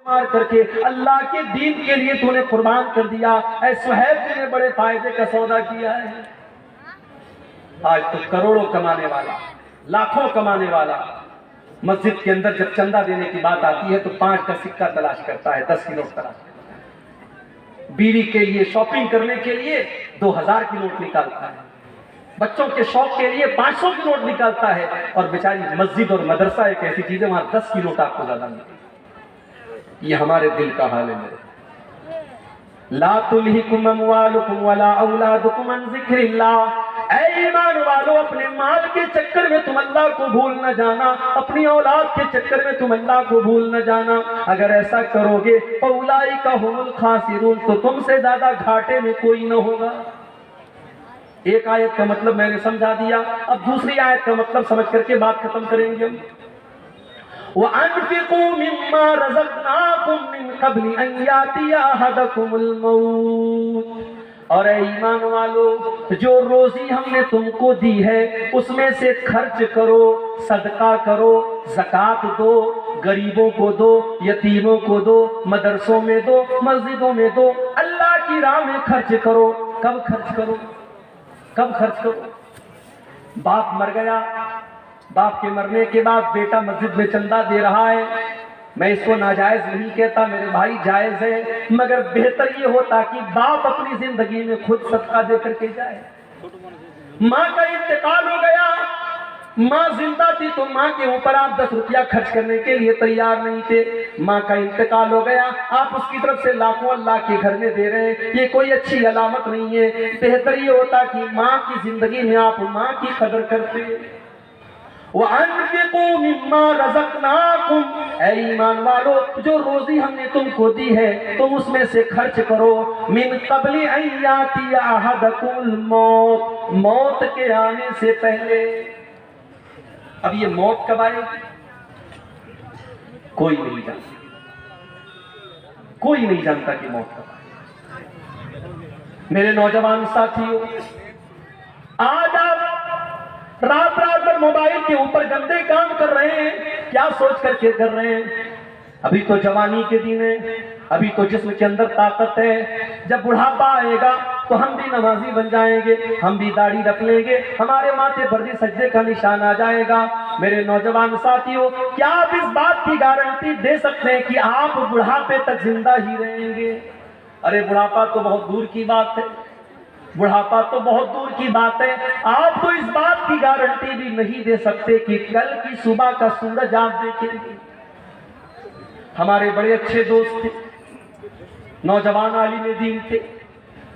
مار کر کے اللہ کے دین کے لیے تو نے قربان کر دیا، اے صہیب تو نے بڑے فائدے کا سودا کیا ہے۔ آج تو کروڑوں کمانے والا، لاکھوں کمانے والا مسجد کے اندر جب چندہ دینے کی بات آتی ہے تو 5 کا سکہ تلاش کرتا ہے، 10 کی نوٹ تلاش کرتا ہے، بیوی کے لیے شاپنگ کرنے کے لیے 2000 کی نوٹ نکالتا ہے، بچوں کے شوق کے لیے 500 کی نوٹ نکالتا ہے، اور بیچاری مسجد اور مدرسہ ایک ایسی چیز ہے وہاں 10 کی نوٹ آپ کو زیادہ ملتی ہے۔ یہ ہمارے دل کا حال ہے میرے۔ لا تلہکم اموالکم ولا اولادکم عن ذکر اللہ، اے ایمان والو اپنے مال کے چکر میں تم اللہ کو بھول نہ جانا، اپنی اولاد کے چکر میں تم اللہ کو بھول نہ جانا۔ اگر ایسا کرو گے فاولئک ھم الخاسرون، تو تم سے زیادہ گھاٹے میں کوئی نہ ہوگا۔ ایک آیت کا مطلب میں نے سمجھا دیا، اب دوسری آیت کا مطلب سمجھ کر کے بات ختم کریں گے ہم۔ وَأَنفِقُوا مِمَّا رَزَقْنَاكُم مِّن قَبْلِ أَن يَأْتِيَ أَحَدَكُمُ الْمَوْتُ، اور اے ایمان والو جو روزی ہم نے تم کو دی ہے اس میں سے خرچ کرو، صدقہ کرو، زکوٰۃ دو، غریبوں کو دو، یتیموں کو دو، مدرسوں میں دو، مسجدوں میں دو، اللہ کی راہ میں خرچ کرو۔ کب خرچ کرو؟ کب خرچ کرو؟ باپ مر گیا، باپ کے مرنے کے بعد بیٹا مسجد میں چندہ دے رہا ہے، میں اس کو ناجائز نہیں کہتا میرے بھائی، جائز ہے، مگر بہتر یہ ہوتا کہ باپ اپنی زندگی میں خود صدقہ دے کر کے جائے۔ ماں کا انتقال ہو گیا، ماں زندہ تھی تو ماں کے اوپر آپ 10 روپیہ خرچ کرنے کے لیے تیار نہیں تھے، ماں کا انتقال ہو گیا، آپ اس کی طرف سے لاکھوں اللہ کے گھر میں دے رہے ہیں، یہ کوئی اچھی علامت نہیں ہے۔ بہتر یہ ہوتا کہ ماں کی زندگی میں آپ ماں کی قدر کرتے۔ وَأَنفِقُوا مِمَّا رَزَقْنَاكُمْ، اے ایمان والو جو روزی ہم نے تم کو دی ہے تم اس میں سے خرچ کرو، مِن قَبْلِ أَن يَأْتِيَ أَحَدَكُمُ الْمَوْتُ، موت کے آنے سے پہلے۔ اب یہ موت کب آئے گی کوئی نہیں جانتا، کوئی نہیں جانتا کہ موت کب آئے۔ میرے نوجوان ساتھیوں، آج آپ رات رات بھر موبائل کے اوپر گندے کام کر رہے ہیں، کیا سوچ کر کے کر رہے ہیں؟ ابھی تو جوانی کے دن ہے، ابھی تو جسم کے اندر طاقت ہے، جب بڑھاپا آئے گا تو ہم بھی نمازی بن جائیں گے، ہم بھی داڑھی رکھ لیں گے، ہمارے ماتھے پر بھی سجدے کا نشان آ جائے گا۔ میرے نوجوان ساتھیوں، کیا آپ اس بات کی گارنٹی دے سکتے ہیں کہ آپ بڑھاپے تک زندہ ہی رہیں گے؟ ارے بڑھاپا تو بہت دور کی بات ہے، بڑھاپا تو بہت دور کی بات ہے، آپ تو اس بات کی گارنٹی بھی نہیں دے سکتے کہ کل کی صبح کا سورج آپ دیکھیں گے۔ ہمارے بڑے اچھے دوست تھے، نوجوان عالم دین تھے،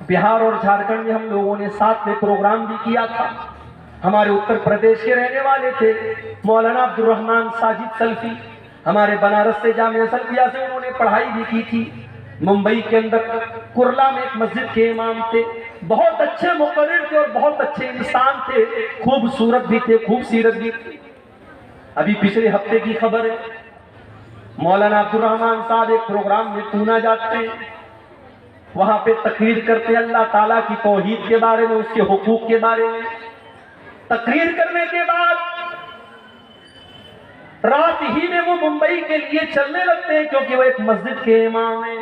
بہار اور جھارکھنڈ میں ہم لوگوں نے ساتھ میں پروگرام بھی کیا تھا۔ ہمارے اتر پردیش کے رہنے والے تھے مولانا عبد الرحمن ساجد سلفی، ہمارے بنارس سے جامعہ سلفیہ سے انہوں نے پڑھائی بھی کی تھی۔ ممبئی کے اندر کرلا میں ایک مسجد کے امام تھے، بہت اچھے مقرر تھے اور بہت اچھے انسان تھے، خوبصورت بھی تھے، خوبصورت بھی تھے۔ ابھی پچھلے ہفتے کی خبر ہے، مولانا عبد الرحمن صاحب ایک پروگرام میں پونا جاتے ہیں، وہاں پہ تقریر کرتے ہیں اللہ تعالیٰ کی توحید کے بارے میں، اس کے حقوق کے بارے میں۔ تقریر کرنے کے بعد رات ہی میں وہ ممبئی کے لیے چلنے لگتے ہیں، کیونکہ وہ ایک مسجد کے امام ہیں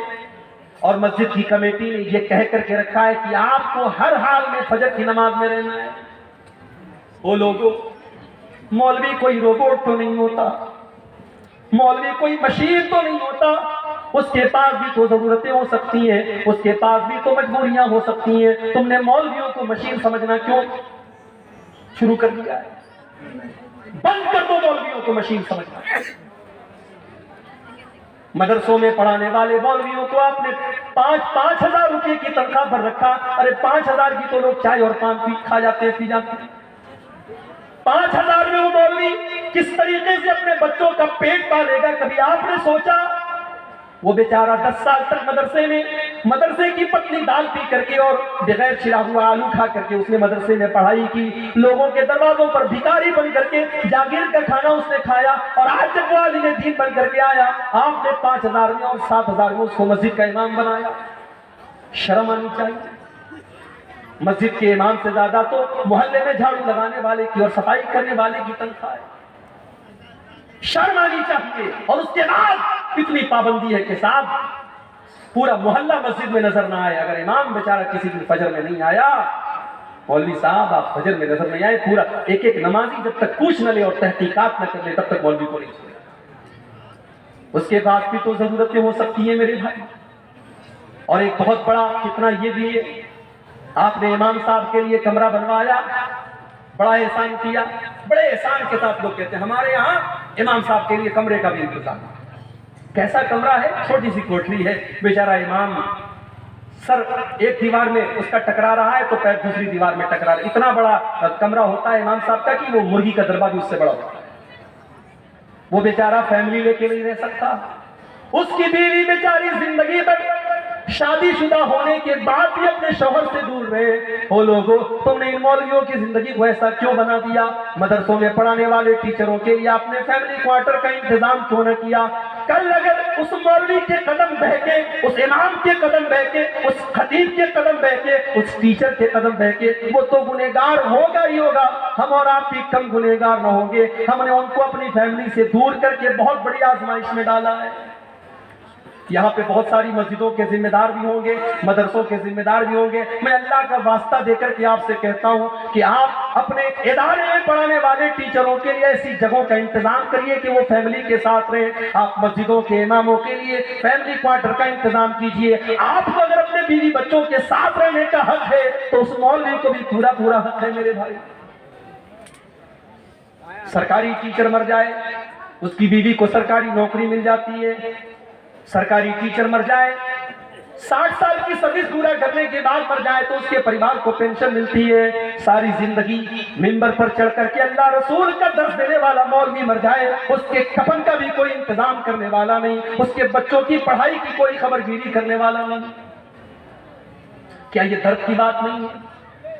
اور مسجد کی کمیٹی نے یہ کہہ کر کے رکھا ہے کہ آپ کو ہر حال میں فجر کی نماز میں رہنا ہے۔ وہ لوگوں، مولوی کوئی روبوٹ تو نہیں ہوتا، مولوی کوئی مشین تو نہیں ہوتا، اس کے پاس بھی تو ضرورتیں ہو سکتی ہیں، اس کے پاس بھی تو مجبوریاں ہو سکتی ہیں۔ تم نے مولویوں کو مشین سمجھنا کیوں شروع کر دیا ہے؟ بند کر دو مولویوں کو مشین سمجھنا۔ مدرسوں میں پڑھانے والے مولویوں کو آپ نے 5,000 روپے کی تنخواہ پر رکھا، ارے 5,000 کی تو لوگ چائے اور پان کھا جاتے ہیں، پی جاتے ہیں۔ 5,000 میں وہ مولوی کس طریقے سے اپنے بچوں کا پیٹ پالے گا؟ کبھی آپ نے سوچا؟ وہ بیچارہ 10 سال تک مدرسے کی پتلی دال پی کر کے اور بغیر چھلا ہوا آلو کھا کر کے اس نے مدرسے میں پڑھائی کی، لوگوں کے دروازوں پر بھکاری بن کر کے جاگیر کا کھانا اس نے کھایا، اور آج جب وہ عالم دین بن کر کے آیا آپ نے 5,000 میں اور 7,000 میں اس کو مسجد کا امام بنایا۔ شرم آنی چاہیے۔ مسجد کے امام سے زیادہ تو محلے میں جھاڑو لگانے والے کی اور صفائی کرنے والے کی تنخواہ ہے۔ شرم آنی چاہیے. اور اس کے بعد اتنی پابندی ہے کہ صاحب پورا محلہ مسجد میں نظر نہ آئے. اگر امام بیچارہ کسی دن فجر میں نہیں آیا، مولوی صاحب آپ فجر میں نظر نہیں آئے، پورا ایک ایک نمازی جب تک پوچھ نہ لے اور تحقیقات نہ کر لے تب تک مولوی کو نہیں چھوڑے. اس کے بعد بھی تو ضرورتیں ہو سکتی ہیں میرے بھائی. اور ایک بہت بڑا فتنہ یہ بھی ہے، آپ نے امام صاحب کے لیے کمرہ بنوایا، بڑا احسان کیا. بڑے احسان کے ساتھ لوگ کہتے ہیں ہمارے یہاں امام صاحب کے لیے کمرے کا بھی انتظام. کیسا کمرہ ہے؟ چھوٹی سی کوٹری ہے. بیچارہ امام سر ایک دیوار میں اس کا ٹکرا رہا ہے تو پیر دوسری دیوار میں ٹکرا رہا ہے. اتنا بڑا کمرہ ہوتا ہے امام صاحب کا کہ وہ مرغی کا دربہ بھی اس سے بڑا ہوتا ہے. وہ بیچارہ فیملی لے کے نہیں رہ سکتا. اس کی بیوی بیچاری زندگی بھر شادی شدہ ہونے کے بعد بھی اپنے شوہر سے دور رہے. او لوگوں، تم نے ان مولویوں کی زندگی کو ایسا کیوں بنا دیا؟ مدرسوں میں پڑھانے والے ٹیچروں کے لیے آپ نے فیملی کوارٹر کا انتظام کیوں نہ کیا؟ کل اگر اس مولوی کے قدم بہ کے، اس امام کے قدم بہ کے، اس خطیب کے قدم بہ کے، اس ٹیچر کے قدم بہ کے، وہ تو گنہگار ہوگا ہی ہوگا. ہم اور آپ بھی کم گنہگار نہ ہوں گے. ہم نے ان کو اپنی فیملی سے دور کر کے بہت بڑی آزمائش میں ڈالا ہے. یہاں پہ بہت ساری مسجدوں کے ذمہ دار بھی ہوں گے، مدرسوں کے ذمہ دار بھی ہوں گے. میں اللہ کا واسطہ دے کر کے آپ سے کہتا ہوں کہ آپ اپنے ادارے میں پڑھانے والے ٹیچروں کے لیے ایسی جگہوں کا انتظام کریے کہ وہ فیملی کے ساتھ رہیں. آپ مسجدوں کے اماموں کے لیے فیملی کوارٹر کا انتظام کیجیے. آپ کو اگر اپنے بیوی بچوں کے ساتھ رہنے کا حق ہے تو اس مولوی کو بھی پورا پورا حق ہے میرے بھائی. سرکاری ٹیچر مر جائے، اس کی بیوی کو سرکاری نوکری مل جاتی ہے. سرکاری ٹیچر مر جائے، 60 سال کی سروس پورا کرنے کے بعد مر جائے تو اس کے پریوار کو پینشن ملتی ہے. ساری زندگی ممبر پر چڑھ کر کے اللہ رسول کا درس دینے والا مولوی مر جائے، اس کے کفن کا بھی کوئی انتظام کرنے والا نہیں، اس کے بچوں کی پڑھائی کی کوئی خبر گیری کرنے والا نہیں. کیا یہ درد کی بات نہیں ہے؟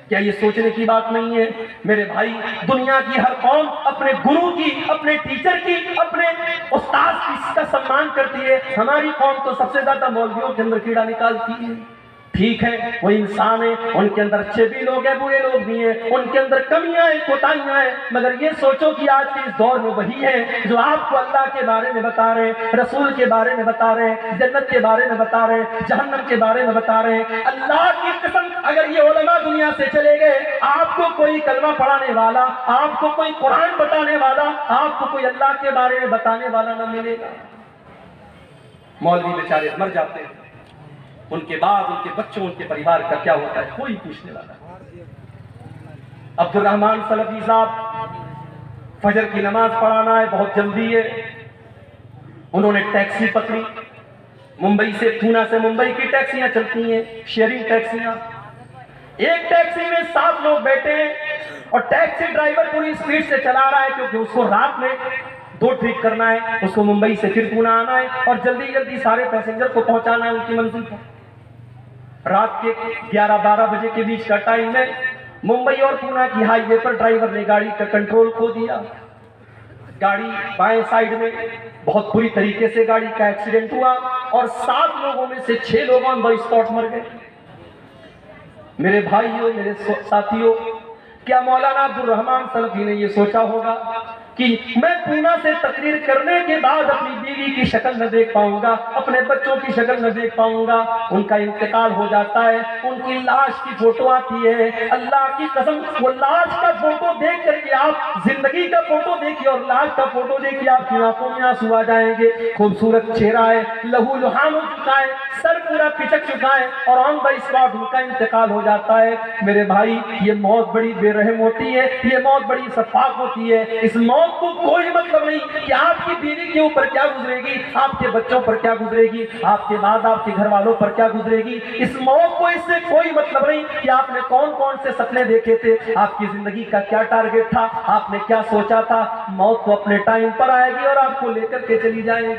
کیا یہ سوچنے کی بات نہیں ہے؟ میرے بھائی، دنیا کی ہر قوم اپنے گرو کی، اپنے ٹیچر کی، اپنے استاد کی کا سمان کرتی ہے. ہماری قوم تو سب سے زیادہ مولویوں کے اندر کیڑا نکالتی ہے. ٹھیک ہے، وہ انسان ہیں، ان کے اندر اچھے بھی لوگ ہیں، برے لوگ بھی ہیں، ان کے اندر کمیاں ہیں، کوتاہیاں ہیں، مگر یہ سوچو کہ آج کے اس دور میں وہی ہے جو آپ کو اللہ کے بارے میں بتا رہے ہیں، رسول کے بارے میں بتا رہے ہیں، جنت کے بارے میں بتا رہے ہیں، جہنم کے بارے میں بتا رہے ہیں. اللہ کی قسم اگر یہ علماء دنیا سے چلے گئے، آپ کو کوئی کلمہ پڑھانے والا، آپ کو کوئی قرآن بتانے والا، آپ کو کوئی اللہ کے بارے میں بتانے والا نہ ملے گا. مولوی بیچارے مر جاتے ہیں، ان کے بعد ان کے بچوں، ان کے پریوار کا کیا ہوتا ہے کوئی پوچھنے والا نہیں. عبد الرحمن سلفی صاحب، فجر کی نماز پڑھانا ہے، بہت جلدی ہے. انہوں نے ٹیکسی پکڑی. ممبئی سے، پونا سے ممبئی کی ٹیکسیاں چلتی ہیں، شیئرنگ ٹیکسیاں. ایک ٹیکسی میں 7 لوگ بیٹھے ہیں اور ٹیکسی ڈرائیور پوری سپیڈ سے چلا رہا ہے کیونکہ اس کو رات میں 2 ٹرپ کرنا ہے، اس کو ممبئی سے پھر پونا آنا ہے اور جلدی جلدی سارے پیسنجر کو پہنچانا ہے ان کی منزل پر. رات کے 11-12 بجے کے بیچ کا ٹائم ہے. ممبئی اور پونا کی ہائی وے پر ڈرائیور نے گاڑی کا کنٹرول کھو دیا. گاڑی بائیں سائیڈ میں، بہت بری طریقے سے گاڑی کا ایکسیڈنٹ ہوا اور 7 لوگوں میں سے 6 لوگ آن دی اسپاٹ مر گئے. میرے بھائیوں، میرے ساتھیوں، کیا مولانا عبد الرحمن سلفی نے یہ سوچا ہوگا کہ میں پونا سے تقریر کرنے کے بعد اپنی بیوی کی شکل نہ دیکھ پاؤں گا، اپنے بچوں کی شکل نہ دیکھ پاؤں گا؟ ان کا انتقال ہو جاتا ہے، ان کی لاش کی فوٹو آتی ہے. اللہ کی قسم، وہ لاش کا فوٹو دیکھ کر کے آپ زندگی کا فوٹو دیکھیے اور لاش کا فوٹو دیکھیے، آپ کی آنکھوں میں آنسو آ جائیں گے. خوبصورت چہرہ ہے، لہو لہان ہو چکا ہے، سر پورا پچک چکا ہے اور آن دی اسپاٹ ان کا انتقال ہو جاتا ہے. میرے بھائی، یہ موت بڑی بے رحم ہوتی ہے، یہ موت بڑی شفاق ہوتی ہے. اس موت کو کوئی مطلب نہیں کہ آپ کی بیوی کے اوپر کیا گزرے گی، آپ کے بچوں پر کیا گزرے گی، آپ کے بعد آپ کے گھر والوں پر کیا گزرے گی. اس موت کو اس سے کوئی مطلب نہیں کہ آپ نے کون کون سے سپنے دیکھے تھے، آپ کی زندگی کا کیا ٹارگٹ تھا، آپ نے کیا سوچا تھا. موت تو اپنے ٹائم پر آئے گی اور آپ کو لے کر کے چلی جائے گی.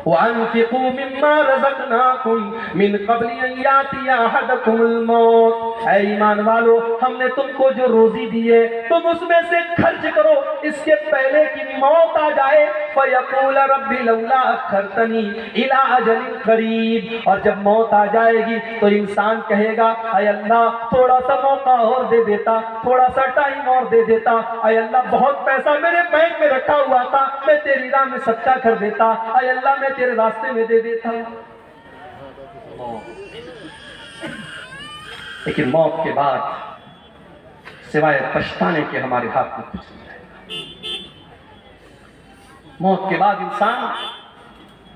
وَأَنفِقُوا مِمَّا رَزَقْنَاكُمْ مِنْ قَبْلِ أَنْ يَأْتِيَ أَحَدَكُمُ الْمَوْتُ. اے ایمان والو، ہم نے تم کو جو روزی دی ہے تم اس میں سے خرچ کرو اس کے پہلے کہ موت آ جائے. فَيَقُولَ رَبِّ لَوْلَا أَخَّرْتَنِي إِلَىٰ أَجَلٍ قَرِيبٍ، اور جب موت آ جائے گی تو انسان کہے گا اے اللہ تھوڑا سا موقع اور دے دیتا، تھوڑا سا ٹائم اور دے دیتا، اے اللہ بہت پیسہ میرے بینک میں رکھا ہوا تھا، میں تیری راہ میں صدقہ کر دیتا، اے اللہ میں تیرے راستے میں دے دیتا۔ لیکن موت کے بعد سوائے پچھتانے کے ہمارے ہاتھ میں کچھ نہیں ہے۔ موت کے بعد انسان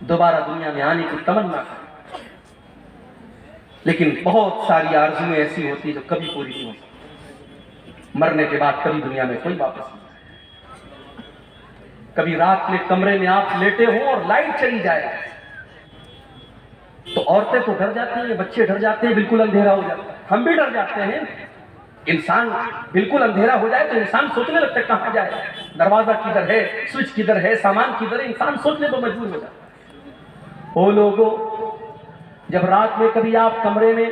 دوبارہ دنیا میں آنے کی تمنا کرے، لیکن بہت ساری آرزویں ایسی ہوتی ہیں جو کبھی پوری نہیں ہو سکتی۔ مرنے کے بعد کبھی دنیا میں کوئی واپس نہیں آئے۔ کبھی رات میں کمرے میں آپ لیٹے ہوں اور لائٹ چلی جائے تو عورتیں تو ڈر جاتی ہیں، بچے ڈر جاتے ہیں، بالکل اندھیرا ہو جاتا ہے، ہم بھی ڈر جاتے ہیں۔ انسان بالکل اندھیرا ہو جائے تو انسان سوچنے لگتا ہے کہاں جائے، دروازہ کدھر ہے، سوئچ کدھر ہے، سامان کدھر ہے، انسان سوچنے پر مجبور ہو جاتا ہے۔ وہ لوگوں جب رات میں کبھی آپ کمرے میں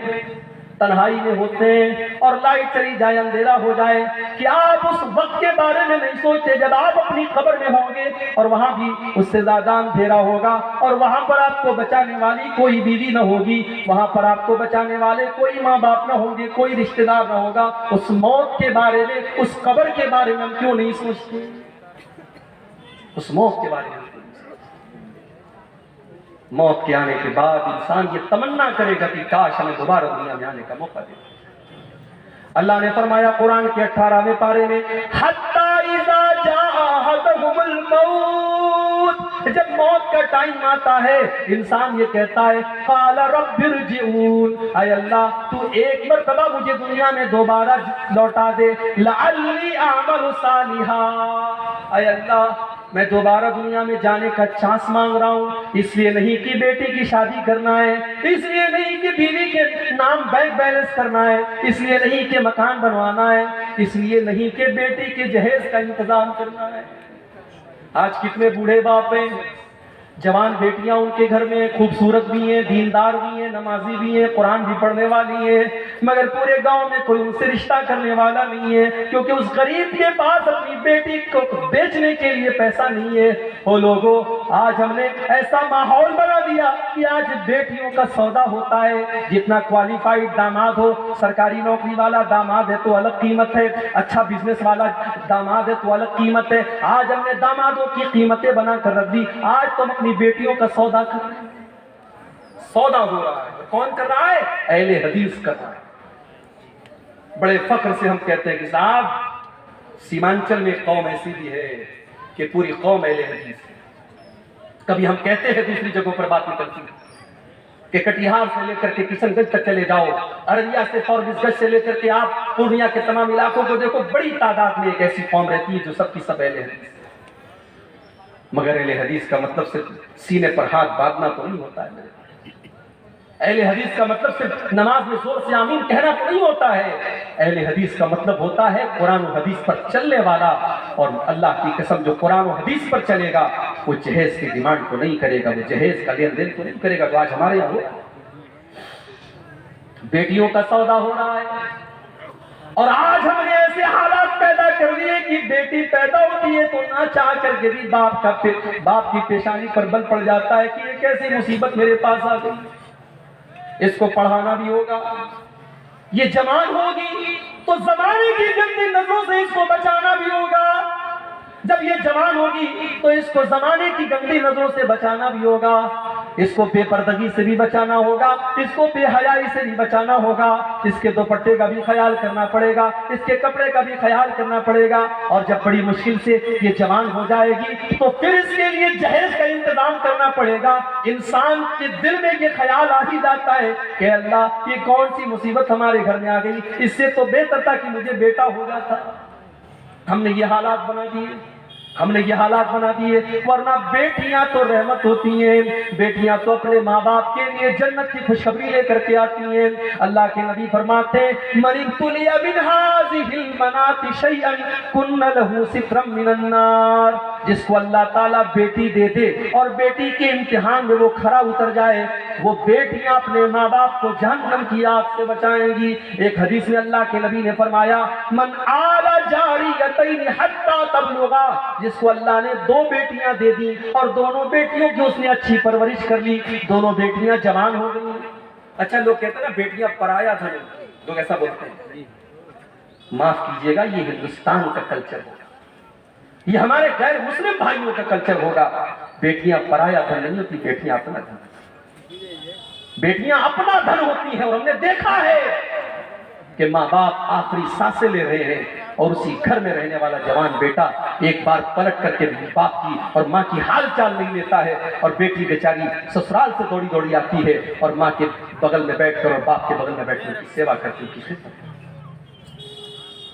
تنہائی میں ہوتے ہیں اور لائٹ چلی جائے، اندھیرا ہو جائے، کہ آپ اس وقت کے بارے میں نہیں سوچتے جب آپ اپنی قبر میں ہوں گے اور وہاں بھی اس سے زیادہ اندھیرا ہوگا، اور وہاں پر آپ کو بچانے والی کوئی بیوی نہ ہوگی، وہاں پر آپ کو بچانے والے کوئی ماں باپ نہ ہوں گے، کوئی رشتہ دار نہ ہوگا۔ اس موت کے بارے میں، اس قبر کے بارے میں ہم کیوں نہیں سوچتے؟ اس موت کے بارے میں موت کے آنے کے بعد انسان یہ تمنا کرے گا کہ کاش ہمیں دوبارہ دنیا میں آنے کا موقع دے۔ اللہ نے فرمایا قرآن کے 18ویں پارے میں حَتَّى إِذَا جَاءَ أَحَدَهُمُ الْمَوْتُ، جب موت کا ٹائم آتا ہے انسان یہ کہتا ہے قَالَ رَبِّ ارْجِعُونِ، اے اللہ تو ایک مرتبہ مجھے دنیا میں دوبارہ لوٹا دے، لَعَلِّي أَعْمَلُ صَالِحًا، اے اللہ میں دوبارہ دنیا میں جانے کا چانس مانگ رہا ہوں، اس لیے نہیں کہ بیٹے کی شادی کرنا ہے، اس لیے نہیں کہ بیوی کے نام بینک بیلنس کرنا ہے، اس لیے نہیں کہ مکان بنوانا ہے، اس لیے نہیں کہ بیٹی کے جہیز کا انتظام کرنا ہے۔ آج کتنے بوڑھے باپ ہیں، جوان بیٹیاں ان کے گھر میں خوبصورت بھی ہیں، دیندار بھی ہیں، نمازی بھی ہیں، قرآن بھی پڑھنے والی ہیں، مگر پورے گاؤں میں کوئی ان سے رشتہ کرنے والا نہیں ہے، کیونکہ اس غریب کے پاس اپنی بیٹی کو بیچنے کے لیے پیسہ نہیں ہے۔ وہ لوگوں آج ہم نے ایسا ماحول بنا دیا کہ آج بیٹیوں کا سودا ہوتا ہے، جتنا کوالیفائڈ داماد ہو، سرکاری نوکری والا داماد ہے تو الگ قیمت ہے، اچھا بزنس والا داماد ہے تو الگ قیمت ہے۔ آج ہم نے دامادوں کی قیمتیں بنا کر رکھ دی، آج تم اپنی بیٹیوں کا سودا کر رہے ہیں۔ سودا ہو رہا ہے، کون کر رہا ہے؟ اہل حدیث کر رہا ہے۔ بڑے فخر سے ہم کہتے ہیں کہ صاحب سیمانچل میں قوم ایسی بھی ہے کہ پوری قوم اہل حدیث ہے۔ کبھی ہم کہتے ہیں دوسری جگہوں پر بات نکلتی ہے کہ کٹیہار سے لے کر کے کشن گنج تک چلے جاؤ، ارریہ سے فوربس گنج سے لے کر کے آپ پورنیہ کے تمام علاقوں کو دیکھو، بڑی تعداد میں ایک ایسی قوم رہتی ہے جو سب کی سب اہل حدیث ہے۔ مگر اہل حدیث کا مطلب صرف سینے پر ہاتھ باندھنا تو نہیں ہوتا ہے میرے۔ اہل حدیث کا مطلب صرف نماز میں زور سے آمین کہنا تو نہیں ہوتا ہے۔ اہل حدیث کا مطلب ہوتا ہے قرآن و حدیث پر چلنے والا، اور اللہ کی قسم جو قرآن و حدیث پر چلے گا وہ جہیز کی ڈیمانڈ تو نہیں کرے گا، وہ جہیز کا لین دین تو نہیں کرے گا جو آج ہمارے یہاں ہو رہا ہے۔ بیٹیوں کا سودا ہو رہا ہے، اور آج ہم نے ایسے حالات پیدا کر دیے کہ بیٹی پیدا ہوتی ہے تو نہ چاہ کر کے بھی باپ کی پیشانی پر بل پڑ جاتا ہے کہ یہ کیسی مصیبت میرے پاس آ گئی، اس کو پڑھانا بھی ہوگا، یہ جوان ہوگی تو زمانے کی گندی نظروں سے اس کو بچانا بھی ہوگا، جب یہ جوان ہوگی تو اس کو زمانے کی گندی نظروں سے بچانا بھی ہوگا، اس کو بے پردگی سے بھی بچانا ہوگا، اس کو بے حیائی سے بھی بچانا ہوگا، اس کے دوپٹے کا بھی خیال کرنا پڑے گا، اس کے کپڑے کا بھی خیال کرنا پڑے گا، اور جب بڑی مشکل سے یہ جوان ہو جائے گی تو پھر اس کے لیے جہیز کا انتظام کرنا پڑے گا۔ انسان کے دل میں یہ خیال آ ہی جاتا ہے کہ اللہ یہ کون سی مصیبت ہمارے گھر میں آ گئی، اس سے تو بہتر تھا کہ مجھے بیٹا ہو جاتا۔ ہم نے یہ حالات بنا دیے، ہم نے یہ حالات بنا دیے، ورنہ بیٹیاں تو رحمت ہوتی ہیں، بیٹیاں تو اپنے ماں باپ کے لیے جنت کی خوشخبری لے کر کے آتی ہیں۔ اللہ کے نبی فرماتے ہیں من ابتلی من هذه البنات شيئا كن له سترا من النار، جس کو اللہ تعالیٰ بیٹی دے دے اور بیٹی کے امتحان میں وہ کھرا اتر جائے، وہ بیٹیاں اپنے ماں باپ کو جہنم کی آگ سے بچائیں گی۔ ایک حدیث میں اللہ کے نبی نے فرمایا من آل جاریتین حتی تبلغا، جس کو اللہ نے 2 بیٹیاں دے دی اور دونوں بیٹیوں کی اس نے اچھی پرورش کر لی, دونوں بیٹیاں جوان ہو گئی. اچھا لوگ کہتے ہیں نا بیٹیاں پرایا دھن, لوگ ایسا بولتے ہیں. معاف کیجئے گا, یہ ہندوستان کا کلچر ہوگا, یہ ہمارے غیر مسلم بھائیوں کا کلچر ہوگا. بیٹیاں پرایا دھن نہیں ہوتی, بیٹیاں اپنا دھن, بیٹیاں اپنا دھن ہوتی ہیں. اور ہم نے دیکھا ہے کہ ماں باپ آخری سانسیں لے رہے ہیں اور اسی گھر میں رہنے والا جوان بیٹا ایک بار پلٹ کر کے باپ کی اور ماں کی حال چال نہیں لیتا ہے, اور بیٹی بیچاری سسرال سے دوڑی دوڑی آتی ہے اور ماں کے بغل میں بیٹھ کر اور باپ کے بغل میں بیٹھ کر کی سیوا کرتی ہے.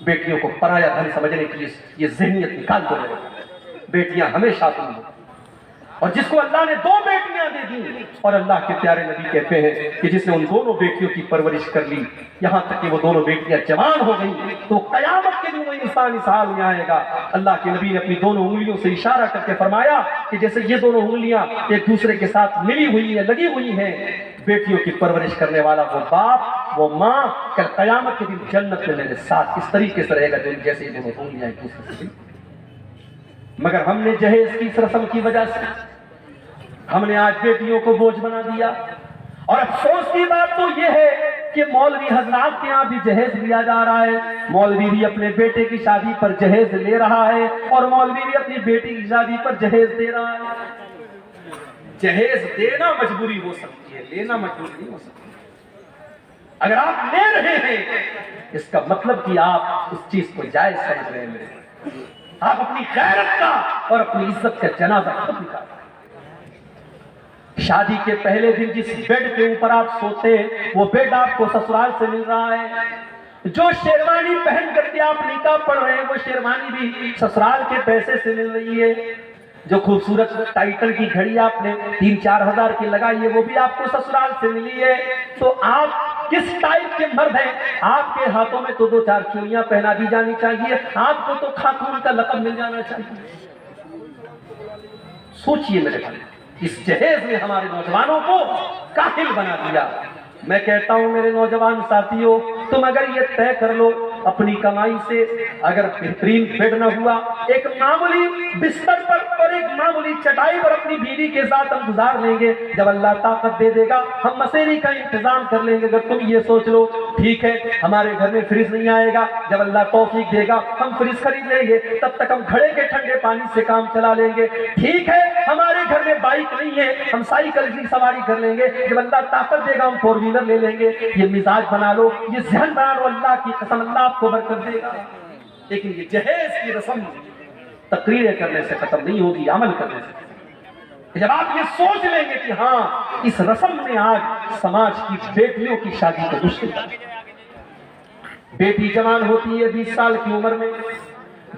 بیٹیوں کو پرایا دھن سمجھنے کی یہ ذہنیت نکال دو. بیٹیاں ہمیشہ تم ہو, اور جس کو اللہ نے 2 بیٹیاں دے دی, اور اللہ کے پیارے نبی کہتے ہیں کہ جس نے ان دونوں بیٹیوں کی پرورش کر لی یہاں تک کہ وہ دونوں بیٹیاں جوان ہو گئیں, تو قیامت کے دن وہ انسان اس حال میں آئے گا. اللہ کے نبی نے اپنی دونوں انگلیوں سے اشارہ کر کے فرمایا کہ جیسے یہ دونوں انگلیاں ایک دوسرے کے ساتھ ملی ہوئی ہیں, لگی ہوئی ہیں, بیٹیوں کی پرورش کرنے والا وہ باپ وہ ماں کل قیامت کے دن جنت میں میرے ساتھ اس طریقے سے رہے گا جیسے یہ دونوں انگلیاں ایک دوسرے سے. مگر ہم نے جہیز کی اس رسم کی وجہ سے ہم نے آج بیٹیوں کو بوجھ بنا دیا. اور افسوس کی بات تو یہ ہے کہ مولوی حضرات کے یہاں بھی جہیز لیا جا رہا ہے. مولوی بھی اپنے بیٹے کی شادی پر جہیز لے رہا ہے, اور مولوی بھی اپنی بیٹی کی شادی پر جہیز دے رہا ہے. جہیز دینا مجبوری ہو سکتی ہے, لینا مجبوری نہیں ہو سکتی. اگر آپ لے رہے ہیں اس کا مطلب کہ آپ اس چیز کو جائز سمجھ رہے ہیں. میرے آپ اپنی غیرت کا اور اپنی عزت کا جنازہ خود نکال رہے ہیں. شادی کے پہلے دن جس بیڈ کے اوپر آپ سوتے ہیں وہ بیڈ آپ کو سسرال سے مل رہا ہے. جو شیروانی پہن کر کے آپ نکاح پڑھ رہے ہیں وہ شیروانی بھی سسرال کے پیسے سے مل رہی ہے. جو خوبصورت ٹائٹل کی گھڑی آپ نے 3-4 ہزار کی لگائی ہے وہ بھی آپ کو سسرال سے ملی ہے. تو آپ کس ٹائپ کے مرد ہیں؟ آپ کے ہاتھوں میں تو 2-4 چوڑیاں پہنا دی جانی چاہیے, آپ کو تو خاتون کا لقب مل جانا چاہیے. سوچئے میرے بھائی, اس جہیز نے ہمارے نوجوانوں کو کاہل بنا دیا. میں کہتا ہوں میرے نوجوان ساتھیوں, تم اگر یہ طے کر لو اپنی کمائی سے, اگر بہترین بیڈ نہ ہوا ایک معمولی بستر پر اور ایک معمولی چٹائی پر اپنی بیوی کے ساتھ ہم گزار لیں گے. جب اللہ طاقت دے دے گا ہم مسیری کا انتظام کر لیں گے. اگر تم یہ سوچ لو ٹھیک ہے ہمارے گھر میں فریج نہیں آئے گا, جب اللہ توفیق دے گا ہم فریج خرید لیں گے, تب تک ہم گھڑے کے ٹھنڈے پانی سے کام چلا لیں گے. ٹھیک ہے ہمارے گھر میں بائک نہیں ہے ہم سائیکل کی سواری کر لیں گے, جب اللہ طاقت دے گا ہم 4 ویلر لے لیں گے. یہ مزاج بنا لو, یہ ذہن بنا لو, اللہ کی قسم اللہ آپ کو برکت دے گا. لیکن یہ جہیز کی رسم تقریریں کرنے سے ختم نہیں ہوگی, عمل کرنے سے. جب آپ یہ سوچ لیں گے کہ ہاں اس رسم میں آج سماج کی بیٹیوں کی شادی کو دشمن, بیٹی جوان ہوتی ہے 20 سال کی عمر میں,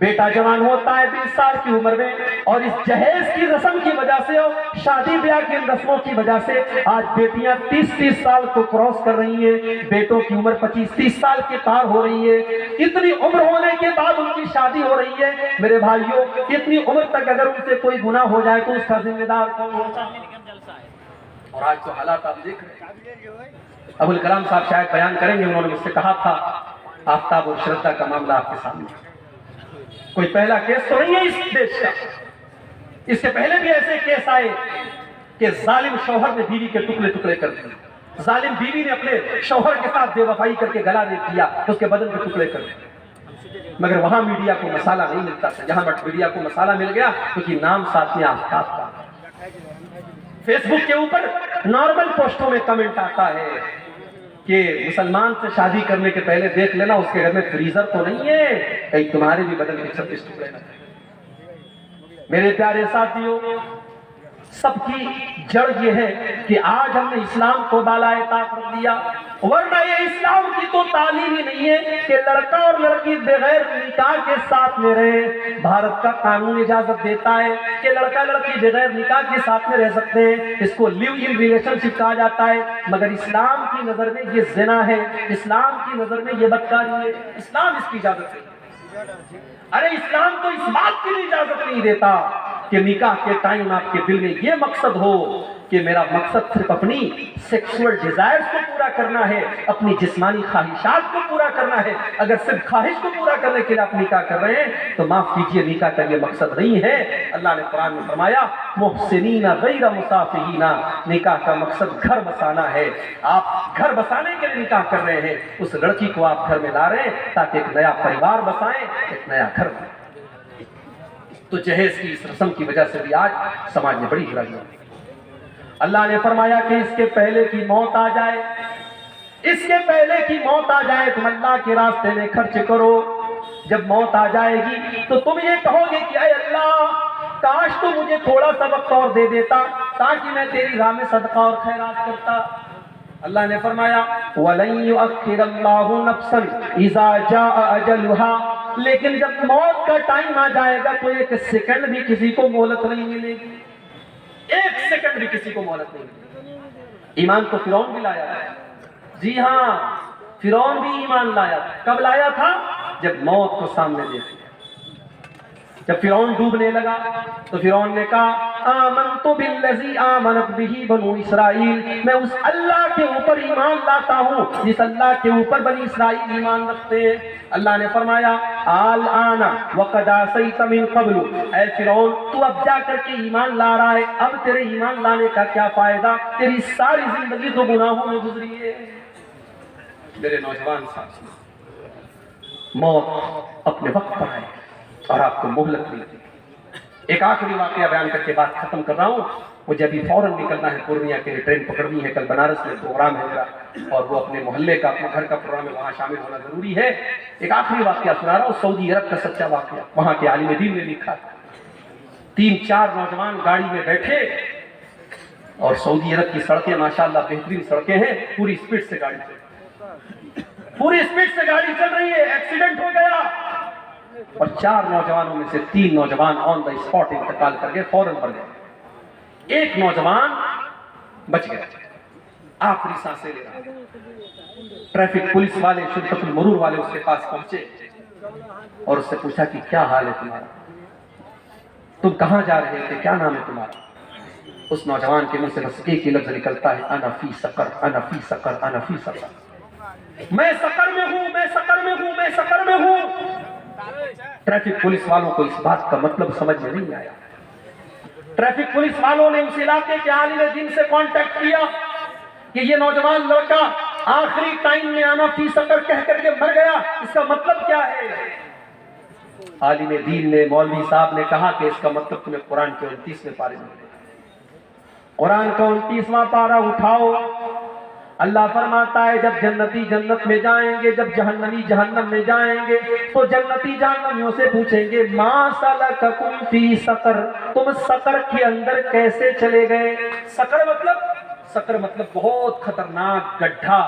بیٹا جوان ہوتا ہے 20 سال کی عمر میں, اور اس جہیز کی رسم کی وجہ سے اور شادی بیاہ کی رسموں کی وجہ سے آج بیٹیاں 30-30 سال کو کراس کر رہی ہیں, بیٹوں کی عمر 25-30 سال کے پار ہو رہی ہے. اتنی عمر ہونے کے بعد ان کی شادی ہو رہی ہے. میرے بھائیوں اتنی عمر تک اگر ان سے کوئی گناہ ہو جائے تو اس کا ذمہ دار کون ہوتا ہے؟ اور آج تو حالات آپ دیکھ رہے ہیں. ابوالکلام صاحب شاید بیان کریں گے, انہوں نے مجھ سے کہا تھا آفتاب اور شردا کا معاملہ آپ کے سامنے. کوئی پہلا کیس تو نہیں ہے اس دیش کا, اس سے پہلے بھی ایسے کیس آئے کہ ظالم شوہر نے بیوی کے ٹکڑے ٹکڑے کر دیے, ظالم بیوی نے اپنے شوہر کے ساتھ بے وفائی کر کے گلا دے دیا, اس کے بدن کے ٹکڑے کر دیے. مگر وہاں میڈیا کو مسالہ نہیں ملتا تھا, یہاں میڈیا کو مسالہ مل گیا کیونکہ نام ساتھ میں آفتاب کا. فیس بک کے اوپر نارمل پوسٹوں میں کمنٹ آتا ہے کہ مسلمان سے شادی کرنے کے پہلے دیکھ لینا اس کے گھر میں فریزر تو نہیں ہے, کہیں تمہارے بھی بدن کے 36 ٹکڑے نہ. میرے پیارے ساتھیوں, سب کی جڑ یہ ہے کہ آج ہم نے اسلام کو بالائے طاق رکھ دیا, ورنہ یہ اسلام کی تو تعلیم ہی نہیں ہے کہ لڑکا اور لڑکی بغیر نکاح کے ساتھ میں رہے. بھارت کا قانون اجازت دیتا ہے کہ لڑکا لڑکی بغیر نکاح کے ساتھ میں رہ سکتے ہیں, اس کو لیو ان ریلیشن شپ کہا جاتا ہے. مگر اسلام کی نظر میں یہ زنا ہے, اسلام کی نظر میں یہ بدکاری ہے, اسلام اس کی اجازت نہیں. ارے اسلام تو اس بات کی اجازت نہیں دیتا کہ نکاح کے ٹائم آپ کے دل میں یہ مقصد ہو کہ میرا مقصد صرف اپنی سیکسول ڈیزائرز کو پورا پورا کرنا ہے، اپنی جسمانی خواہشات کو پورا کرنا ہے، اگر صرف خواہش کو پورا کرنے کے لیے آپ نکاح کر رہے ہیں تو معاف کیجیے، نکاح کا یہ مقصد نہیں ہے۔ اللہ نے قرآن میں فرمایا محسنین غیر مسافحین، نکاح کا مقصد گھر بسانا ہے۔ آپ گھر بسانے کے لیے نکاح کر رہے ہیں، اس لڑکی کو آپ گھر میں لا رہے ہیں تاکہ ایک نیا پریوار بسائیں، ایک نیا گھر بنائیں۔ تو جہیز کی اس رسم کی وجہ سے بھی آج سماج میں بڑی برائی ہے۔ اللہ نے فرمایا کہ اس کے پہلے کی موت آ جائے، اس کے پہلے کی موت آ جائے تم اللہ کے راستے میں خرچ کرو۔ جب موت آ جائے گی تو تم یہ کہو گے کہ اے اللہ کاش تو مجھے تھوڑا سا وقت اور دے دیتا تاکہ میں تیری راہ میں صدقہ اور خیرات کرتا۔ اللہ نے فرمایا وَلَن يُؤَخِّرَ اللَّهُ نَفْسًا إِذَا جَاءَ أَجَلُهَا، لیکن جب موت کا ٹائم آ جائے گا تو ایک سیکنڈ بھی کسی کو مہلت نہیں ملے گی، ایک سیکنڈ بھی کسی کو مہلت نہیں ملے گی۔ ایمان تو فرعون بھی لایا تھا، جی ہاں فرعون بھی ایمان لایا تھا۔ کب لایا تھا؟ جب موت کو سامنے دیکھ لیا۔ جب فرعون ڈوبنے لگا تو فرعون نے کہا آمنت بالذی آمنت بہ بنو اسرائیل، میں اس اللہ کے اوپر ایمان لاتا ہوں جس اللہ کے اوپر بنی اسرائیل ایمان رکھتے ہیں۔ اللہ نے فرمایا الآن وقد عصیت من قبل، اے فرعون تو اب جا کر کے ایمان لا رہا ہے، اب تیرے ایمان لانے کا کیا فائدہ، تیری ساری زندگی تو گناہوں میں گزری ہے۔ میرے نوجوان ساتھی، موت اپنے وقت پر آئے اور آپ کو مہلت ملتی۔ ایک آخری واقعہ بیان کر کے بات ختم کر رہا ہوں، مجھے ابھی فوراً نکلنا ہے پورنیہ کے لیے، ٹرین پکڑنی ہے، کل بنارس میں پروگرام ہے میرا اور وہ اپنے محلے کا اپنے گھر کا پروگرام ہے، وہاں شامل ہونا ضروری ہے۔ ایک آخری واقعہ سنا رہا ہوں، سعودی عرب کا سچا واقعہ، وہاں کے عالم دین نے لکھا۔ 3-4 نوجوان گاڑی میں بیٹھے اور سعودی عرب کی سڑکیں ماشاءاللہ بہترین سڑکیں ہیں، پوری اسپیڈ سے گاڑی چل رہی ہے، پوری اسپیڈ سے گاڑی چل رہی ہے، ایکسیڈنٹ ہو گیا اور 4 نوجوانوں میں سے 3 نوجوان آن دا اسپاٹ انتقال کر گئے، فوراً مر گئے۔ ایک نوجوان بچ گیا، آخری سانسیں لے رہا۔ ٹریفک پولیس والے، شرطت المرور والے اس کے پاس پہنچے اور اس سے پوچھا کہ کیا حال ہے تمہارا، تم کہاں جا رہے تھے، کیا نام ہے تمہارا؟ اس نوجوان کے منہ سے بس ایک ہی لفظ نکلتا ہے انا فی سقر، انا فی سقر، انا فی سقر، میں سقر میں ہوں، میں سقر میں ہوں، میں سقر میں ہوں۔ ٹریفک پولیس والوں کو اس بات کا مطلب سمجھ میں نہیں آیا۔ ٹریفک پولیس والوں نے اس علاقے کے عالم دین سے کانٹیکٹ کیا کہ یہ نوجوان لڑکا آخری ٹائم میں انا فی سقر کہہ کر کے مر گیا، اس کا مطلب کیا ہے؟ عالم دین نے، مولوی صاحب نے کہا کہ اس کا مطلب تمہیں قرآن کے 29ویں پارے میں، قرآن کا 29واں پارہ اٹھاؤ، اللہ فرماتا ہے جب جنتی جنت میں جائیں گے، جب جہنمی جہنم میں جائیں گے تو جنتی جہنمیوں سے پوچھیں گے ما سلککم فی سقر، تم سقر کے اندر کیسے چلے گئے؟ سقر مطلب بہت خطرناک گڈھا،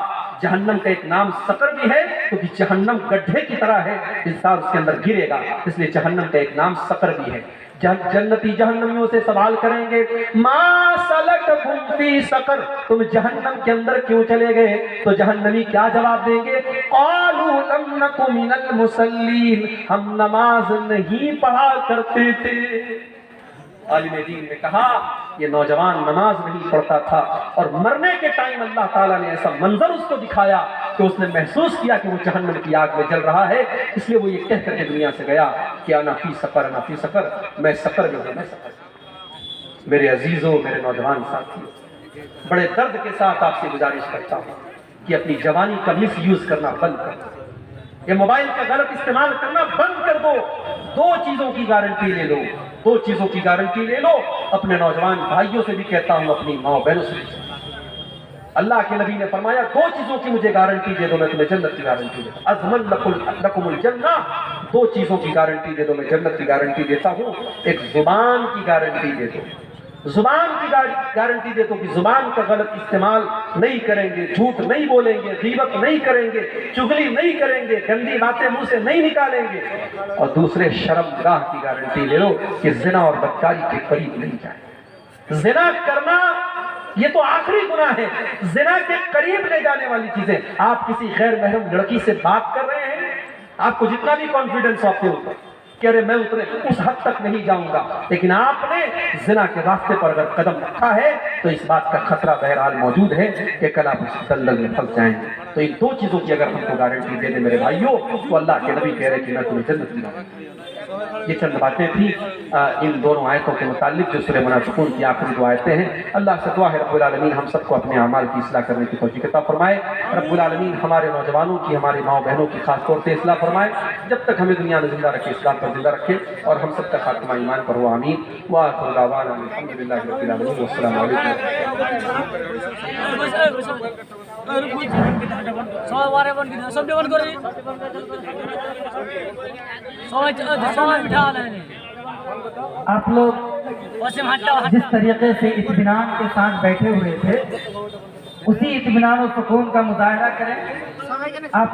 جہنم کا ایک نام سقر بھی ہے کیونکہ جہنم گڈھے کی طرح ہے، انسان اس کے اندر گرے گا، اس لیے جہنم کا ایک نام سقر بھی ہے۔ جنتی جہنمیوں سے سوال کریں گے ما سلککم فی سقر، تم جہنم کے اندر کیوں چلے گئے؟ تو جہنمی کیا جواب دیں گے؟ قالوا لم نک من المصلین، ہم نماز نہیں پڑھا کرتے تھے۔ عالم دین نے کہا یہ نوجوان نماز نہیں پڑھتا تھا اور مرنے کے ٹائم اللہ تعالیٰ نے ایسا منظر اس کو دکھایا کہ اس نے محسوس کیا کہ وہ جہنم کی آگ میں جل رہا ہے، اس لیے وہ یہ کہہ کر کے دنیا سے گیا کہ انا فی سقر، انا فی سقر، میں سقر میں ہوں، میں سقر میں۔ میرے عزیزوں، میرے نوجوان ساتھیوں، بڑے درد کے ساتھ آپ سے گزارش کرتا ہوں کہ اپنی جوانی کا مس یوز کرنا بند کر دو، یہ موبائل کا غلط استعمال کرنا بند کر دو۔ 2 چیزوں کی گارنٹی لے لو، 2 چیزوں کی گارنٹی لے لو، اپنے نوجوان بھائیوں سے بھی کہتا ہوں، اپنی ماں بہنوں سے بھی کہتا ہوں۔ اللہ کے نبی نے فرمایا 2 چیزوں کی مجھے گارنٹی دے دو، میں تمہیں جنت کی گارنٹی دیتا ہوں۔ اضمن لکم الجنہ، 2 چیزوں کی گارنٹی دے دو، میں جنت کی گارنٹی دیتا ہوں۔ ایک زبان کی گارنٹی دے دو، زبان کی گارنٹی دے دو کہ زبان کا غلط استعمال نہیں کریں گے، جھوٹ نہیں بولیں گے، غیبت نہیں کریں گے، چغلی نہیں کریں گے، گندی باتیں منہ سے نہیں نکالیں گے۔ اور دوسرے شرمگاہ کی گارنٹی لے لو کہ زنا اور بدکاری کے قریب نہیں جائیں۔ زنا کرنا یہ تو آخری گناہ ہے، زنا کے قریب لے جانے والی چیزیں۔ آپ کسی غیر محرم لڑکی سے بات کر رہے ہیں، آپ کو جتنا بھی کانفیڈنس ہو آپ کے اوپر کہ ارے میں اتنے اس حد تک نہیں جاؤں گا، لیکن آپ نے زنا کے راستے پر اگر قدم رکھا ہے تو اس بات کا خطرہ بہرحال موجود ہے کہ کل آپ اس دلدل میں پھنس جائیں گے. تو ان دو چیزوں کی اگر ہم کو گارنٹی دے دیں میرے بھائیوں تو اللہ کے نبی کہہ رہے کہ میں تمہیں جنت دلاؤں. یہ چند باتیں تھیں ان دونوں آیتوں کے متعلق جو سورہ منافقون کی آخری دو آیتیں ہیں. اللہ سے دعا ہے رب العالمین ہم سب کو اپنے اعمال کی اصلاح کرنے کی توفیق عطا فرمائے. رب العالمین ہمارے نوجوانوں کی، ہماری ماؤں بہنوں کی خاص طور سے اصلاح فرمائے. جب تک ہمیں دنیا میں زندہ رکھے اسلام پر زندہ رکھے اور ہم سب کا خاتمہ ایمان پر ہو. آمین. وآخر دعوانا الحمدللہ رب العالمین والسلام علیکم. آپ لوگ جس طریقے سے اطمینان کے ساتھ بیٹھے ہوئے تھے اسی اطمینان و سکون کا مظاہرہ کریں. آپ